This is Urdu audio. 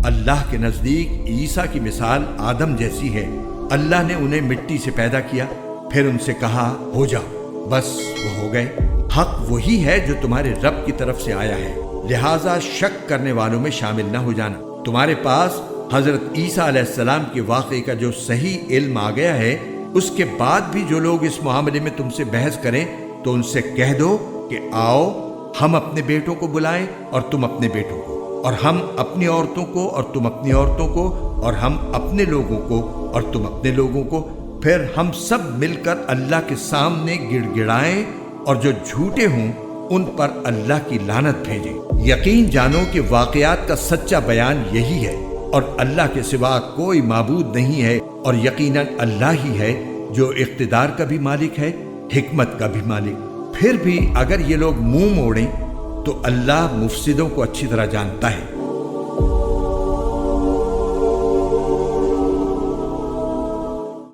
اللہ کے نزدیک عیسیٰ کی مثال آدم جیسی ہے۔ اللہ نے انہیں مٹی سے پیدا کیا، پھر ان سے کہا ہو جاؤ، بس وہ ہو گئے۔ حق وہی ہے جو تمہارے رب کی طرف سے آیا ہے، لہٰذا شک کرنے والوں میں شامل نہ ہو جانا۔ تمہارے پاس حضرت عیسیٰ علیہ السلام کے واقعے کا جو صحیح علم آ گیا ہے، اس کے بعد بھی جو لوگ اس معاملے میں تم سے بحث کریں تو ان سے کہہ دو کہ آؤ ہم اپنے بیٹوں کو بلائیں اور تم اپنے بیٹوں کو، اور ہم اپنی عورتوں کو اور تم اپنی عورتوں کو، اور ہم اپنے لوگوں کو اور تم اپنے لوگوں کو، پھر ہم سب مل کر اللہ کے سامنے گڑ گڑائیں، اور جو جھوٹے ہوں ان پر اللہ کی لعنت بھیجیں۔ یقین جانو کہ واقعات کا سچا بیان یہی ہے، اور اللہ کے سوا کوئی معبود نہیں ہے، اور یقیناً اللہ ہی ہے جو اقتدار کا بھی مالک ہے، حکمت کا بھی مالک۔ پھر بھی اگر یہ لوگ منہ موڑیں تو اللہ مفسدوں کو اچھی طرح جانتا ہے۔